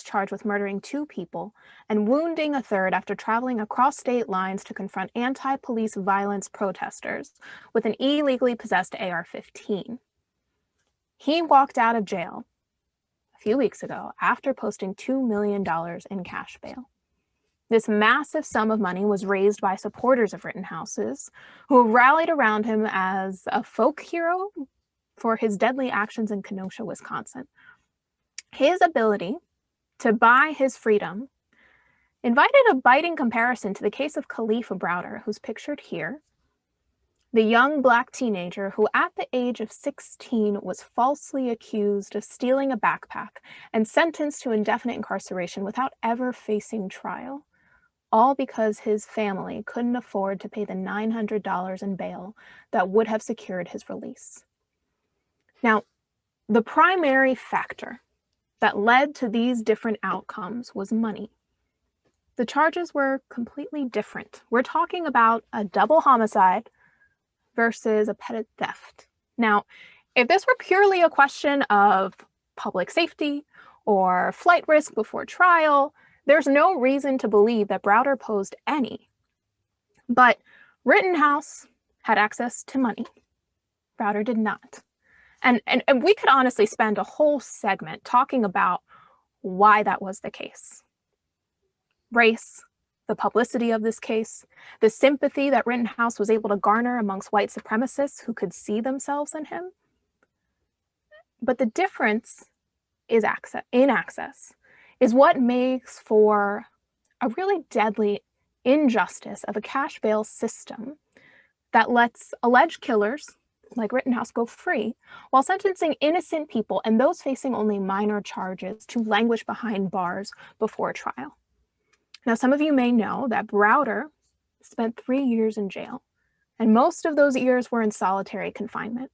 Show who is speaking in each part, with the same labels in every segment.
Speaker 1: charged with murdering 2 people and wounding a third after traveling across state lines to confront anti-police violence protesters with an illegally possessed AR-15. He walked out of jail a few weeks ago after posting $2 million in cash bail. This massive sum of money was raised by supporters of Rittenhouse's, who rallied around him as a folk hero for his deadly actions in Kenosha, Wisconsin. His ability to buy his freedom invited a biting comparison to the case of Khalifa Browder, who's pictured here, the young Black teenager who at the age of 16 was falsely accused of stealing a backpack and sentenced to indefinite incarceration without ever facing trial, all because his family couldn't afford to pay the $900 in bail that would have secured his release. Now, the primary factor that led to these different outcomes was money. The charges were completely different. We're talking about a double homicide versus a petty theft. Now, if this were purely a question of public safety or flight risk before trial, there's no reason to believe that Browder posed any. But Rittenhouse had access to money. Browder did not. And we could honestly spend a whole segment talking about why that was the case. Race, the publicity of this case, the sympathy that Rittenhouse was able to garner amongst white supremacists who could see themselves in him. But the difference is access is what makes for a really deadly injustice of a cash bail system that lets alleged killers like Rittenhouse go free while sentencing innocent people and those facing only minor charges to languish behind bars before trial. Now, some of you may know that Browder spent 3 years in jail, and most of those years were in solitary confinement.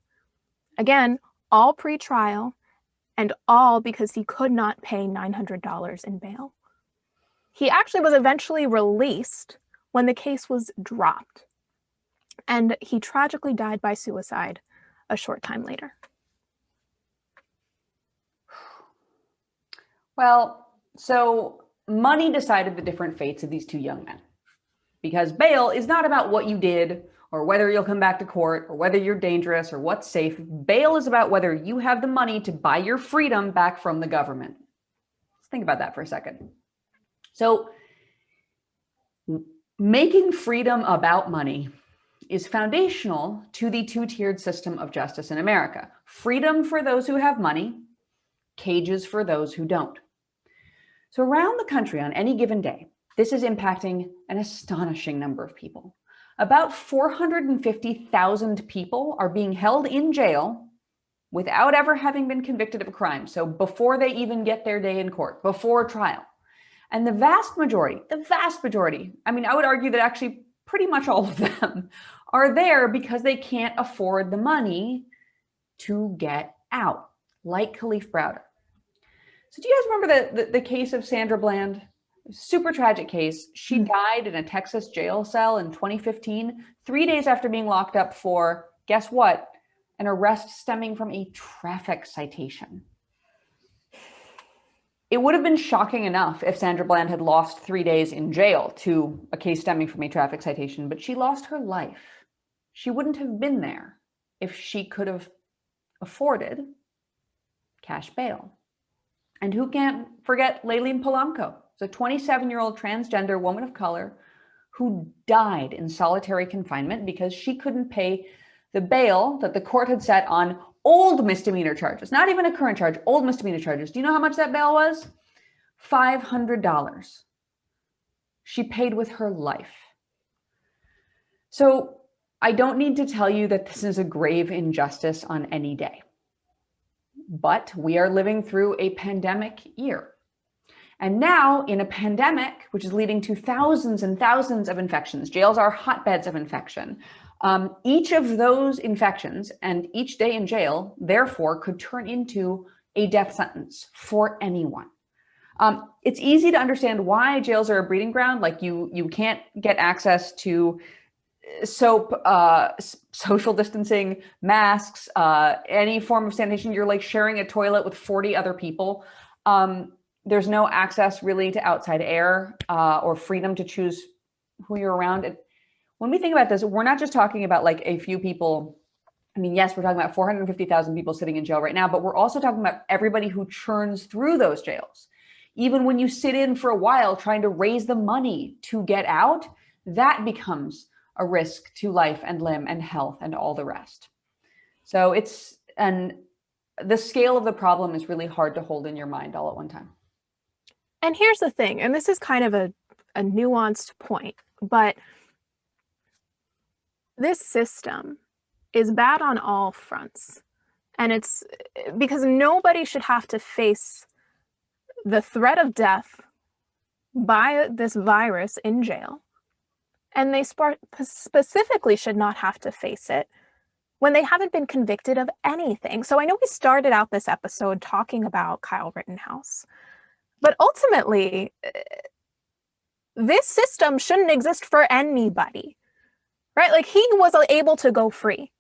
Speaker 1: Again, all pre-trial, and all because he could not pay $900 in bail. He actually was eventually released when the case was dropped, and he tragically died by suicide a short time later.
Speaker 2: Well, so money decided the different fates of these 2 young men, because bail is not about what you did or whether you'll come back to court or whether you're dangerous or what's safe. Bail is about whether you have the money to buy your freedom back from the government. Let's think about that for a second. So making freedom about money is foundational to the 2-tiered system of justice in America. Freedom for those who have money, cages for those who don't. So around the country on any given day, this is impacting an astonishing number of people. About 450,000 people are being held in jail without ever having been convicted of a crime. So before they even get their day in court, before trial. And the vast majority, I mean, I would argue that actually pretty much all of them are there because they can't afford the money to get out, like Khalif Browder. So do you guys remember the case of Sandra Bland? Super tragic case. She died in a Texas jail cell in 2015, 3 days after being locked up for, guess what? An arrest stemming from a traffic citation. It would have been shocking enough if Sandra Bland had lost 3 days in jail to a case stemming from a traffic citation, but she lost her life. She wouldn't have been there if she could have afforded cash bail. And who can't forget Layleen Polanco, a 27-year-old transgender woman of color who died in solitary confinement because she couldn't pay the bail that the court had set on old misdemeanor charges, not even a current charge, old misdemeanor charges. Do you know how much that bail was? $500. She paid with her life. So I don't need to tell you that this is a grave injustice on any day, but we are living through a pandemic year. And now in a pandemic, which is leading to thousands and thousands of infections, jails are hotbeds of infection. Each of those infections and each day in jail, therefore, could turn into a death sentence for anyone. It's easy to understand why jails are a breeding ground. Like you can't get access to soap, social distancing, masks, any form of sanitation. You're like sharing a toilet with 40 other people. There's no access really to outside air or freedom to choose who you're around. When we think about this, we're not just talking about like a few people. I mean, yes, we're talking about 450,000 people sitting in jail right now, but we're also talking about everybody who churns through those jails. Even when you sit in for a while trying to raise the money to get out, that becomes a risk to life and limb and health and all the rest. So the scale of the problem is really hard to hold in your mind all at one time.
Speaker 1: And here's the thing, and this is kind of a nuanced point, but this system is bad on all fronts. And it's because nobody should have to face the threat of death by this virus in jail. And they specifically should not have to face it when they haven't been convicted of anything. So I know we started out this episode talking about Kyle Rittenhouse, but ultimately, this system shouldn't exist for anybody, right? Like, he was able to go free.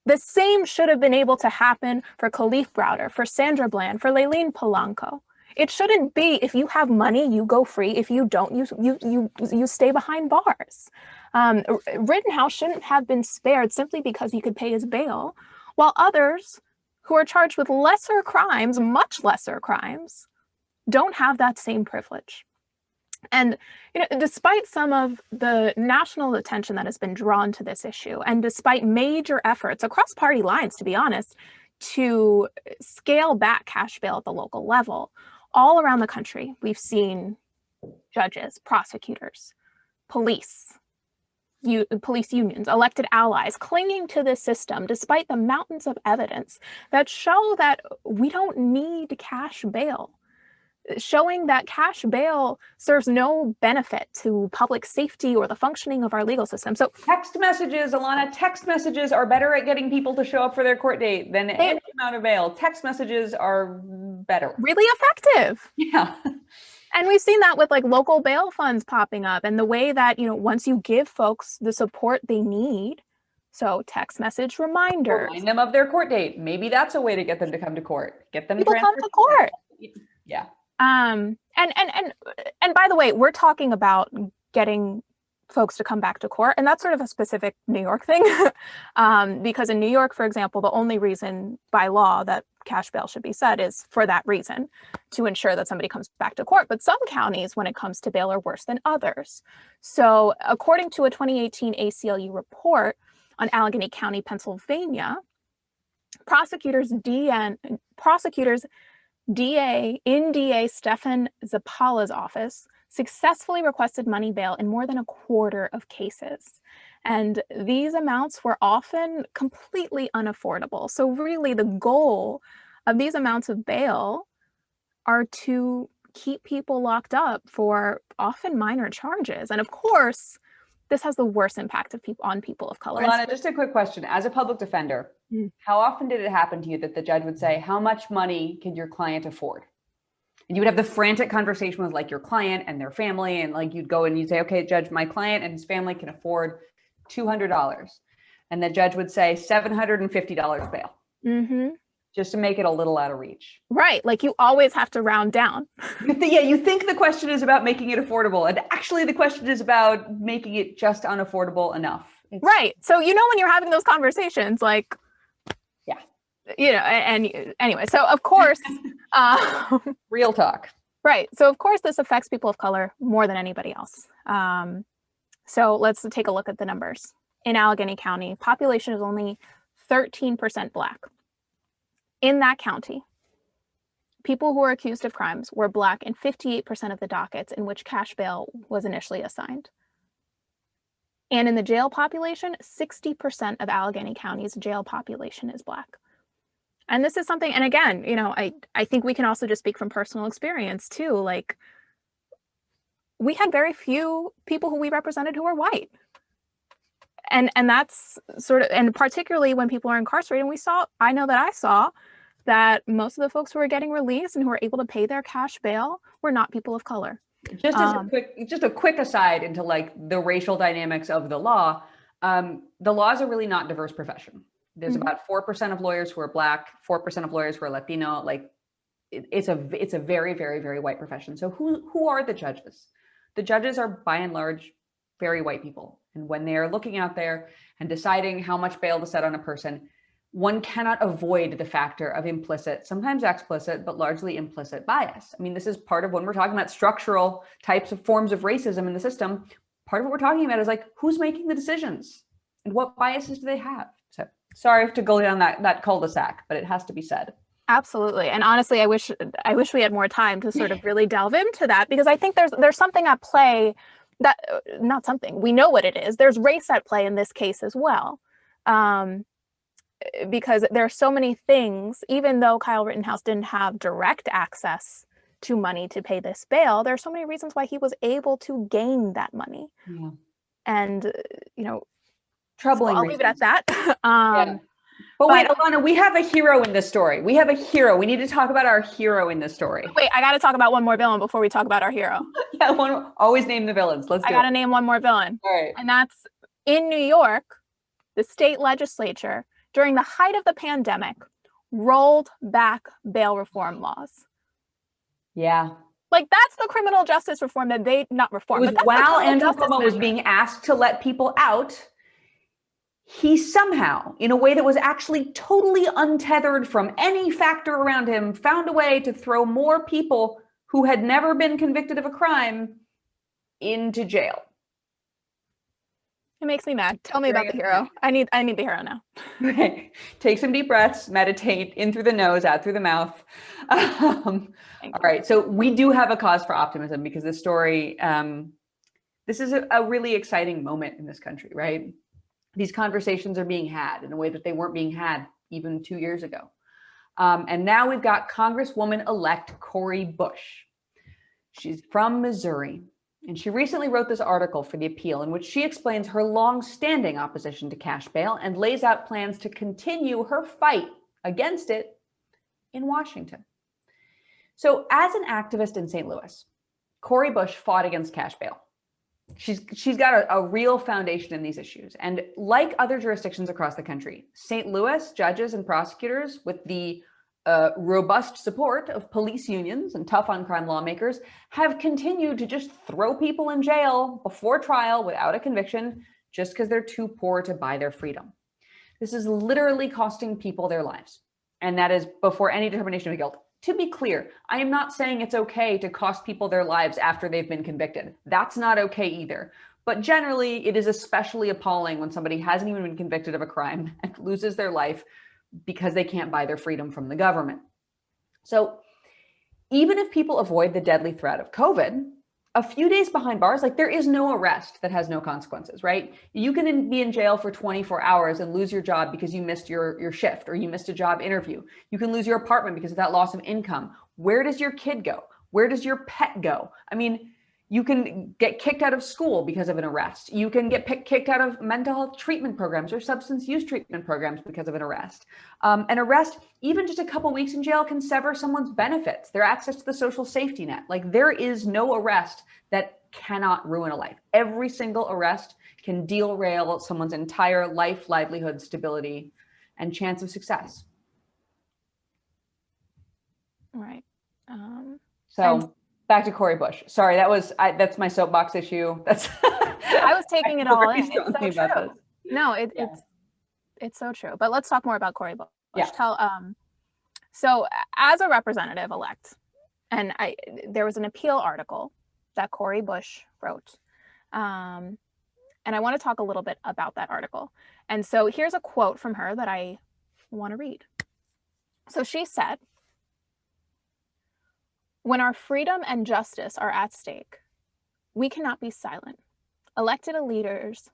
Speaker 1: The same should have been able to happen for Kalief Browder, for Sandra Bland, for Layleen Polanco. It shouldn't be, if you have money, you go free. If you don't, you stay behind bars. Rittenhouse shouldn't have been spared simply because he could pay his bail, while others who are charged with lesser crimes, much lesser crimes, don't have that same privilege. And despite some of the national attention that has been drawn to this issue, and despite major efforts across party lines, to be honest, to scale back cash bail at the local level, all around the country, we've seen judges, prosecutors, police unions, elected allies clinging to this system despite the mountains of evidence that show that we don't need cash bail, showing that cash bail serves no benefit to public safety or the functioning of our legal system. So
Speaker 2: text messages, Alana, text messages are better at getting people to show up for their court date than any amount of bail. Text messages are better.
Speaker 1: Really effective.
Speaker 2: Yeah.
Speaker 1: And we've seen that with like local bail funds popping up, and the way that, once you give folks the support they need, so text message reminders.
Speaker 2: Remind them of their court date. Maybe that's a way to get them to come to court. Get them
Speaker 1: people come to court.
Speaker 2: Yeah.
Speaker 1: And by the way, we're talking about getting folks to come back to court, and that's sort of a specific New York thing. Because in New York, for example, the only reason by law that cash bail should be set is for that reason, to ensure that somebody comes back to court. But some counties, when it comes to bail, are worse than others. So according to a 2018 ACLU report on Allegheny County, Pennsylvania, prosecutors DA Stefan Zappala's office successfully requested money bail in more than a quarter of cases. And these amounts were often completely unaffordable. So really the goal of these amounts of bail are to keep people locked up for often minor charges. And of course, this has the worst impact on people of color.
Speaker 2: Alana, just a quick question. As a public defender, how often did it happen to you that the judge would say, how much money can your client afford? And you would have the frantic conversation with like your client and their family. And like, you'd go and you'd say, okay, judge, my client and his family can afford $200. And the judge would say $750 bail. Mm-hmm. Just to make it a little out of reach.
Speaker 1: Right. Like, you always have to round down.
Speaker 2: You think the question is about making it affordable. And actually the question is about making it just unaffordable enough.
Speaker 1: Right. So, when you're having those conversations, like,
Speaker 2: yeah,
Speaker 1: and anyway, so of course,
Speaker 2: real talk.
Speaker 1: Right. So of course, this affects people of color more than anybody else. So let's take a look at the numbers. In Allegheny County, population is only 13% Black. In that county, people who were accused of crimes were Black in 58% of the dockets in which cash bail was initially assigned. And in the jail population, 60% of Allegheny County's jail population is Black. And this is something, and again, I think we can also just speak from personal experience too. Like, we had very few people who we represented who were white. And that's sort of, and particularly when people are incarcerated, I know that I saw that most of the folks who were getting released and who were able to pay their cash bail were not people of color.
Speaker 2: Just a quick aside into like the racial dynamics of the law. The law is a really not diverse profession. There's about 4% of lawyers who are Black, 4% of lawyers who are Latino. Like, it's a very, very, very white profession. So who are the judges? The judges are by and large very white people. And when they are looking out there and deciding how much bail to set on a person, one cannot avoid the factor of implicit, sometimes explicit, but largely implicit bias. I mean, this is part of when we're talking about structural types of forms of racism in the system. Part of what we're talking about is like, who's making the decisions and what biases do they have? So sorry to go down that cul-de-sac, but it has to be said.
Speaker 1: Absolutely. And honestly, I wish we had more time to sort of really delve into that, because I think there's something at play that, not something, we know what it is. There's race at play in this case as well. Because there are so many things, even though Kyle Rittenhouse didn't have direct access to money to pay this bail, there are so many reasons why he was able to gain that money.
Speaker 2: Yeah.
Speaker 1: And,
Speaker 2: troubling
Speaker 1: so I'll
Speaker 2: reasons.
Speaker 1: leave it at that.
Speaker 2: Yeah. But wait, Alana, we have a hero in this story. We have a hero. We need to talk about our hero in this story.
Speaker 1: Wait, I got to talk about one more villain before we talk about our hero.
Speaker 2: Yeah, always name the villains. I
Speaker 1: got to name one more villain.
Speaker 2: All right.
Speaker 1: And that's in New York, the state legislature, during the height of the pandemic, rolled back bail reform laws.
Speaker 2: Yeah.
Speaker 1: Like, that's the criminal justice reform that not reform.
Speaker 2: It was while Andrew Cuomo was being asked to let people out, he somehow, in a way that was actually totally untethered from any factor around him, found a way to throw more people who had never been convicted of a crime into jail.
Speaker 1: It makes me mad. Tell me about the hero. I need the hero now.
Speaker 2: Okay. Take some deep breaths, meditate, in through the nose, out through the mouth. All right. So we do have a cause for optimism, because this story, this is a really exciting moment in this country, right? These conversations are being had in a way that they weren't being had even 2 years ago. And now we've got Congresswoman-elect Cori Bush. She's from Missouri. And she recently wrote this article for The Appeal in which she explains her long-standing opposition to cash bail and lays out plans to continue her fight against it in Washington. So as an activist in St. Louis, Cori Bush fought against cash bail. She's got a real foundation in these issues. And like other jurisdictions across the country, St. Louis judges and prosecutors, with the robust support of police unions and tough on crime lawmakers, have continued to just throw people in jail before trial without a conviction just because they're too poor to buy their freedom. This is literally costing people their lives. And that is before any determination of guilt. To be clear, I am not saying it's okay to cost people their lives after they've been convicted. That's not okay either. But generally, it is especially appalling when somebody hasn't even been convicted of a crime and loses their life because they can't buy their freedom from the government. So even if people avoid the deadly threat of COVID, a few days behind bars, like, there is no arrest that has no consequences, right? You can be in jail for 24 hours and lose your job because you missed your shift, or you missed a job interview. You can lose your apartment because of that loss of income. Where does your kid go? Where does your pet go? I mean, you can get kicked out of school because of an arrest. You can get kicked out of mental health treatment programs or substance use treatment programs because of an arrest. An arrest, even just a couple weeks in jail, can sever someone's benefits, their access to the social safety net. Like, there is no arrest that cannot ruin a life. Every single arrest can derail someone's entire life, livelihood, stability, and chance of success.
Speaker 1: Right.
Speaker 2: Back to Cori Bush. Sorry, that's my soapbox issue.
Speaker 1: I was taking it all in. It's so true. No, it's so true. But let's talk more about Cori Bush. Yeah. So as a representative elect, and there was an Appeal article that Cori Bush wrote, and I want to talk a little bit about that article. And so here's a quote from her that I want to read. So she said, "When our freedom and justice are at stake, we cannot be silent. Elected leaders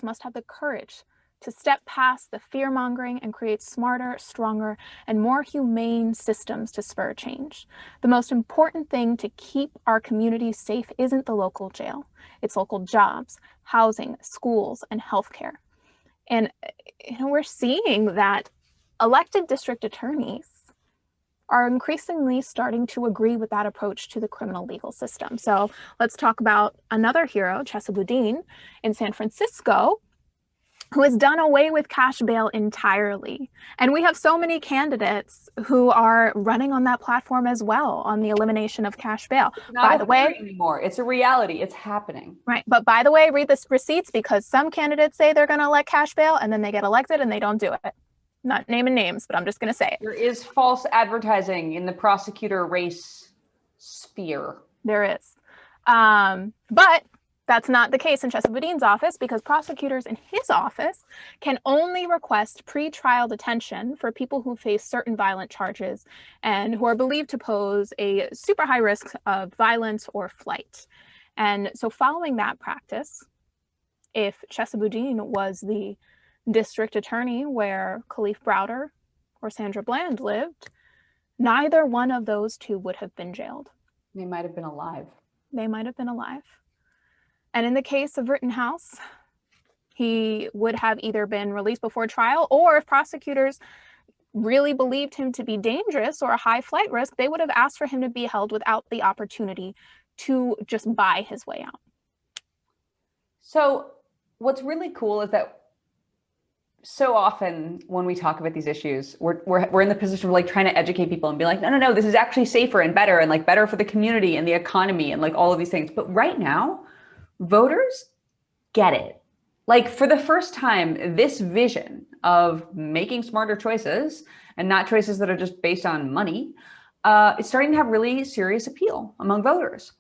Speaker 1: must have the courage to step past the fear-mongering and create smarter, stronger, and more humane systems to spur change. The most important thing to keep our communities safe isn't the local jail. It's local jobs, housing, schools, and healthcare." And we're seeing that elected district attorneys are increasingly starting to agree with that approach to the criminal legal system. So let's talk about another hero, Chesa Boudin, in San Francisco. who has done away with cash bail entirely. And we have so many candidates who are running on that platform as well, on the elimination of cash bail.
Speaker 2: It's not
Speaker 1: By
Speaker 2: a
Speaker 1: the way,
Speaker 2: theory anymore. It's a reality. It's happening.
Speaker 1: right. But by the way, read the receipts, because some candidates say they're going to elect cash bail and then they get elected and they don't do it. Not naming names, but I'm just going to say it.
Speaker 2: There is false advertising in the prosecutor race sphere.
Speaker 1: There is. But that's not the case in Chesapeake's office, because prosecutors in his office can only request pre-trial detention for people who face certain violent charges and who are believed to pose a super high risk of violence or flight. And so following that practice, if Chesapeake was the district attorney where Kalief Browder or Sandra Bland lived, neither one of those two would have been jailed.
Speaker 2: They might have been alive.
Speaker 1: They might have been alive. And in the case of Rittenhouse, he would have either been released before trial, or if prosecutors really believed him to be dangerous or a high flight risk, they would have asked for him to be held without the opportunity to just buy his way out.
Speaker 2: So what's really cool is that so often when we talk about these issues, we're in the position of like trying to educate people and be like, no, this is actually safer and better, and like better for the community and the economy and like all of these things. But right now, voters get it. Like, for the first time, this vision of making smarter choices and not choices that are just based on money is starting to have really serious appeal among voters.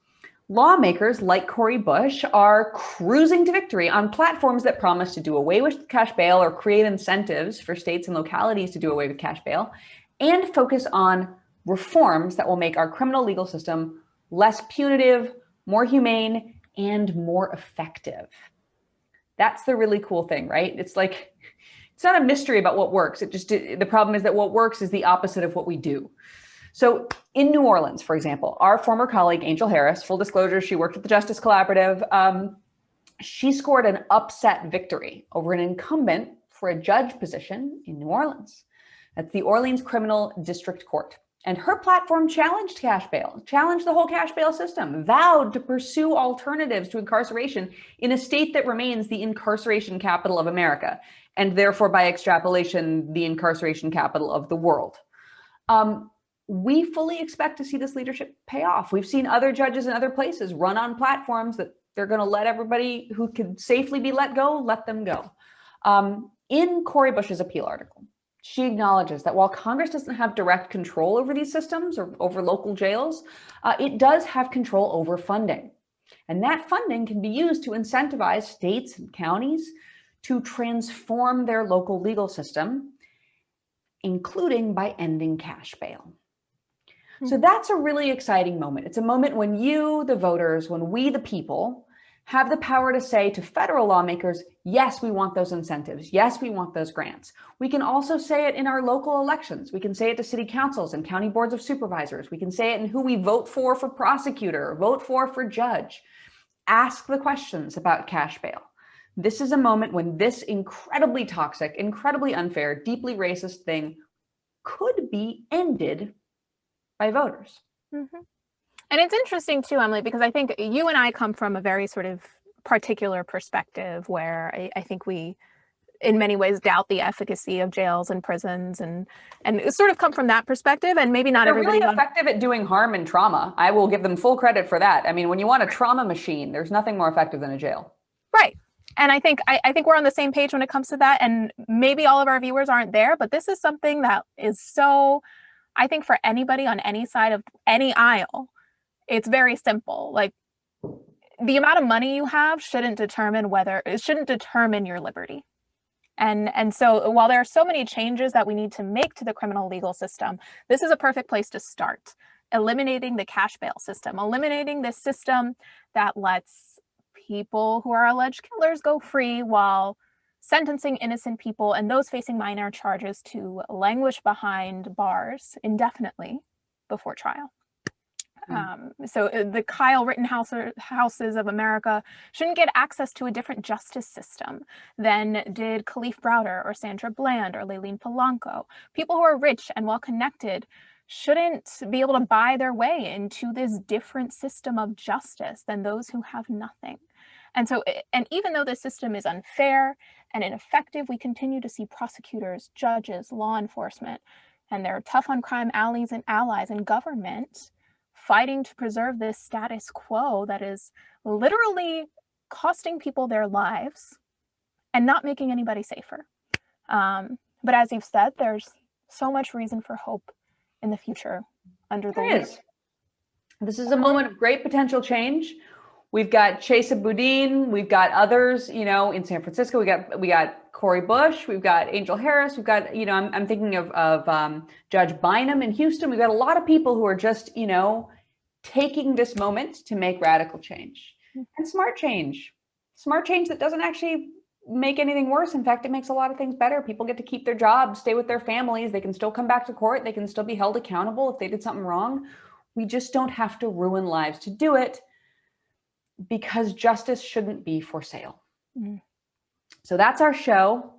Speaker 2: Lawmakers like Cori Bush are cruising to victory on platforms that promise to do away with cash bail or create incentives for states and localities to do away with cash bail, and focus on reforms that will make our criminal legal system less punitive, more humane, and more effective. That's the really cool thing, right? It's like, it's not a mystery about what works. The problem is that what works is the opposite of what we do. So in New Orleans, for example, our former colleague, Angel Harris, full disclosure, she worked at the Justice Collaborative. She scored an upset victory over an incumbent for a judge position in New Orleans. That's the Orleans Criminal District Court. And her platform challenged cash bail, challenged the whole cash bail system, vowed to pursue alternatives to incarceration in a state that remains the incarceration capital of America, and therefore, by extrapolation, the incarceration capital of the world. We fully expect to see this leadership pay off. We've seen other judges in other places run on platforms that they're going to let everybody who could safely be let go, let them go. In Cori Bush's appeal article, she acknowledges that while Congress doesn't have direct control over these systems or over local jails, it does have control over funding. And that funding can be used to incentivize states and counties to transform their local legal system, including by ending cash bail. So that's a really exciting moment. It's a moment when you, the voters, when we, the people, have the power to say to federal lawmakers, yes, we want those incentives. Yes, we want those grants. We can also say it in our local elections. We can say it to city councils and county boards of supervisors. We can say it in who we vote for prosecutor, vote for judge. Ask the questions about cash bail. This is a moment when this incredibly toxic, incredibly unfair, deeply racist thing could be ended by voters.
Speaker 1: Mm-hmm. And it's interesting too, Emily, because I think you and I come from a very sort of particular perspective where I think we, in many ways, doubt the efficacy of jails and prisons, and sort of come from that perspective. And maybe not everybody.
Speaker 2: They're really effective at doing harm and trauma. I will give them full credit for that. I mean, when you want a trauma machine, there's nothing more effective than a jail.
Speaker 1: Right. And I think we're on the same page when it comes to that. And maybe all of our viewers aren't there, but this is something that is so, I think, for anybody on any side of any aisle, it's very simple. Like, the amount of money you have shouldn't determine your liberty. And so while there are so many changes that we need to make to the criminal legal system, this is a perfect place to start. Eliminating the cash bail system, eliminating this system that lets people who are alleged killers go free while sentencing innocent people and those facing minor charges to languish behind bars indefinitely before trial. So the Kyle Rittenhouses of America shouldn't get access to a different justice system than did Kalief Browder or Sandra Bland or Layleen Polanco. People who are rich and well-connected shouldn't be able to buy their way into this different system of justice than those who have nothing. And so, and even though the system is unfair and ineffective, we continue to see prosecutors, judges, law enforcement, and their tough on crime allies and government fighting to preserve this status quo that is literally costing people their lives and not making anybody safer. But as you've said, there's so much reason for hope in the future under the leadership.
Speaker 2: This is a moment of great potential change. We've got Chesa Boudin, we've got others, you know, in San Francisco. We got Cori Bush, we've got Angel Harris, we've got, you know, I'm thinking of Judge Bynum in Houston. We've got a lot of people who are just, you know, taking this moment to make radical change and smart change that doesn't actually make anything worse. In fact, it makes a lot of things better. People get to keep their jobs, stay with their families. They can still come back to court. They can still be held accountable if they did something wrong. We just don't have to ruin lives to do it, because justice shouldn't be for sale. So that's our show.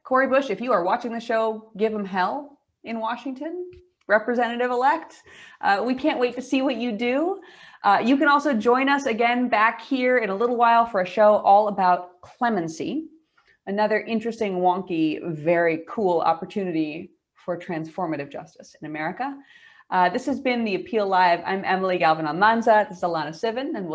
Speaker 2: Cori Bush, if you are watching the show, give them hell in Washington, Representative-elect. We can't wait to see what you do. You can also join us again back here in a little while for a show all about clemency, another interesting, wonky, very cool opportunity for transformative justice in America. This has been the Appeal Live. I'm Emily Galvan Almanza. This is Alana Sivan, and we'll